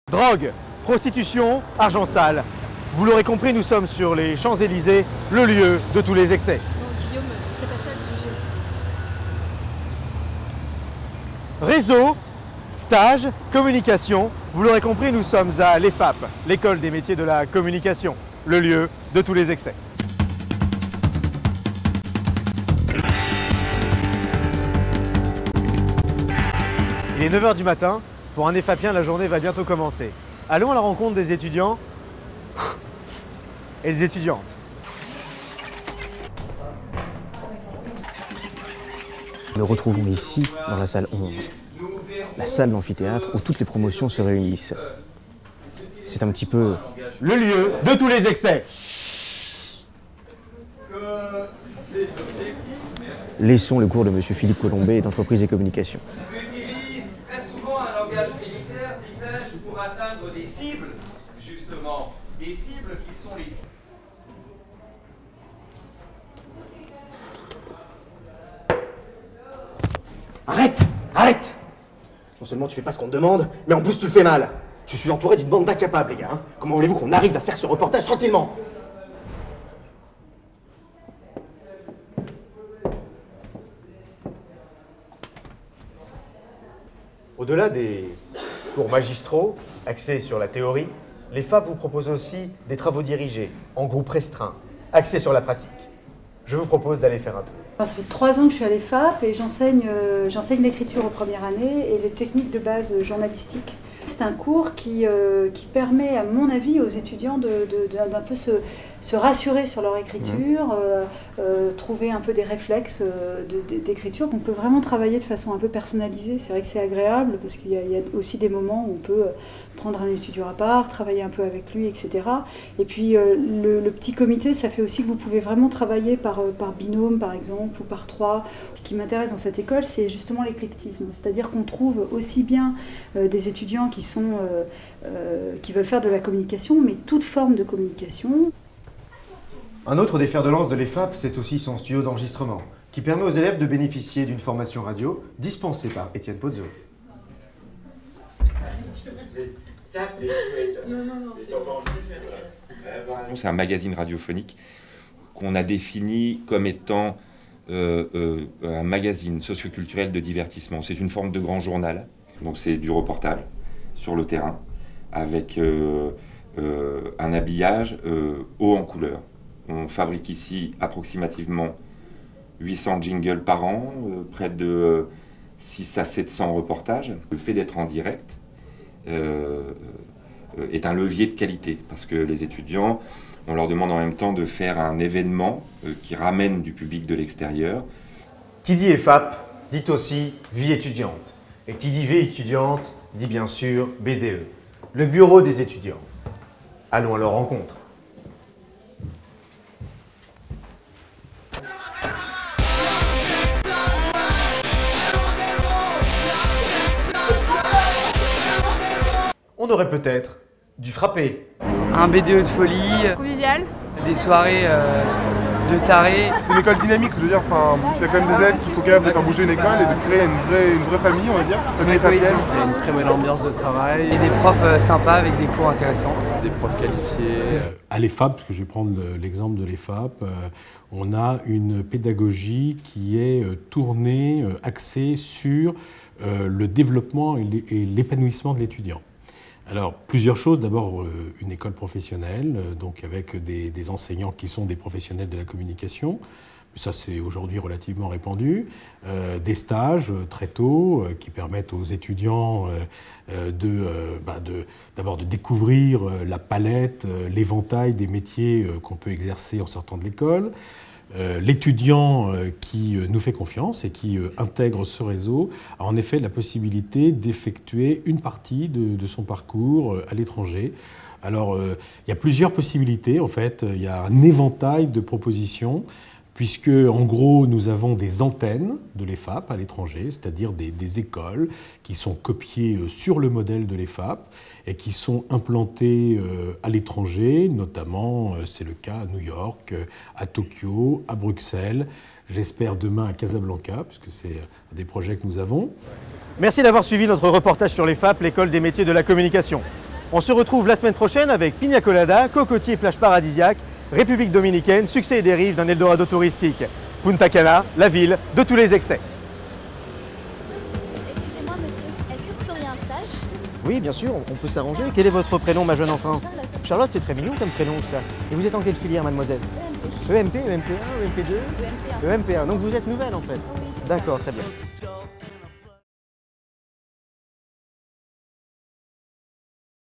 Drogue, prostitution, argent sale. Vous l'aurez compris, nous sommes sur les Champs-Élysées, le lieu de tous les excès. Non, Guillaume, c'est pas ça le sujet. Réseau, stage, communication. Vous l'aurez compris, nous sommes à l'EFAP, l'école des métiers de la communication, le lieu de tous les excès. Il est 9 h du matin. Pour un EFAPien, la journée va bientôt commencer. Allons à la rencontre des étudiants et des étudiantes. Nous nous retrouvons ici, dans la salle 11, la salle d'amphithéâtre où toutes les promotions se réunissent. C'est un petit peu le lieu de tous les excès. Laissons le cours de M. Philippe Colombet d'entreprise et communication. Utilise très souvent un langage militaire, disais-je, pour atteindre des cibles, justement, des cibles qui sont les... Arrête! Arrête! Non seulement tu fais pas ce qu'on te demande, mais en plus tu le fais mal. Je suis entouré d'une bande d'incapables, les gars. Hein. Comment voulez-vous qu'on arrive à faire ce reportage tranquillement? Au-delà des cours magistraux, axés sur la théorie, l'EFAP vous propose aussi des travaux dirigés, en groupe restreint, axés sur la pratique. Je vous propose d'aller faire un tour. Ça fait 3 ans que je suis à l'EFAP et j'enseigne l'écriture en première année et les techniques de base journalistiques. C'est un cours qui permet, à mon avis, aux étudiants d'un peu se rassurer sur leur écriture, trouver un peu des réflexes d'écriture. On peut vraiment travailler de façon un peu personnalisée. C'est vrai que c'est agréable parce qu'il y a aussi des moments où on peut prendre un étudiant à part, travailler un peu avec lui, etc. Et puis le petit comité, ça fait aussi que vous pouvez vraiment travailler par binôme, par exemple, ou par 3. Ce qui m'intéresse dans cette école, c'est justement l'éclectisme. C'est-à-dire qu'on trouve aussi bien des étudiants qui veulent faire de la communication, mais toute forme de communication. Un autre des fers de lance de l'EFAP, c'est aussi son studio d'enregistrement, qui permet aux élèves de bénéficier d'une formation radio dispensée par Étienne Pozzo. Ça, c'est chouette. C'est un magazine radiophonique qu'on a défini comme étant un magazine socioculturel de divertissement. C'est une forme de grand journal, donc c'est du reportage sur le terrain, avec un habillage haut en couleur. On fabrique ici approximativement 800 jingles par an, près de 600 à 700 reportages. Le fait d'être en direct est un levier de qualité, parce que les étudiants, on leur demande en même temps de faire un événement qui ramène du public de l'extérieur. Qui dit EFAP dit aussi vie étudiante. Et qui dit vie étudiante dit bien sûr BDE, le bureau des étudiants. Allons à leur rencontre. On aurait peut-être dû frapper. Un BDE de folie, Convivial. des soirées de tarés. C'est une école dynamique, je veux dire, t'as quand même des élèves qui sont capables de faire bouger une école et de créer une vraie famille, on va dire. Il y a une très bonne ambiance de travail et des profs sympas avec des cours intéressants. Des profs qualifiés. À l'EFAP, parce que je vais prendre l'exemple de l'EFAP, on a une pédagogie qui est tournée, axée sur le développement et l'épanouissement de l'étudiant. Alors, plusieurs choses. D'abord, une école professionnelle, donc avec des enseignants qui sont des professionnels de la communication. Ça, c'est aujourd'hui relativement répandu. Des stages très tôt qui permettent aux étudiants d'abord de découvrir la palette, l'éventail des métiers qu'on peut exercer en sortant de l'école. L'étudiant qui nous fait confiance et qui intègre ce réseau a en effet la possibilité d'effectuer une partie de son parcours à l'étranger. Alors, il y a plusieurs possibilités en fait, il y a un éventail de propositions, puisque en gros nous avons des antennes de l'EFAP à l'étranger, c'est-à-dire des écoles qui sont copiées sur le modèle de l'EFAP et qui sont implantées à l'étranger, notamment c'est le cas à New York, à Tokyo, à Bruxelles, j'espère demain à Casablanca, puisque c'est un des projets que nous avons. Merci d'avoir suivi notre reportage sur l'EFAP, l'école des métiers de la communication. On se retrouve la semaine prochaine avec Pina Colada, cocotier et plage paradisiaque, République dominicaine, succès et dérive d'un Eldorado touristique. Punta Cana, la ville de tous les excès. Excusez-moi monsieur, est-ce que vous auriez un stage? Oui, bien sûr, on peut s'arranger. Quel est votre prénom, ma jeune enfant? Charlotte, c'est très mignon comme prénom, ça. Et vous êtes en quelle filière, mademoiselle? EMP, EMP1, EMP2 EMP1. Donc vous êtes nouvelle, en fait? Oui, c'est ça. D'accord, très bien.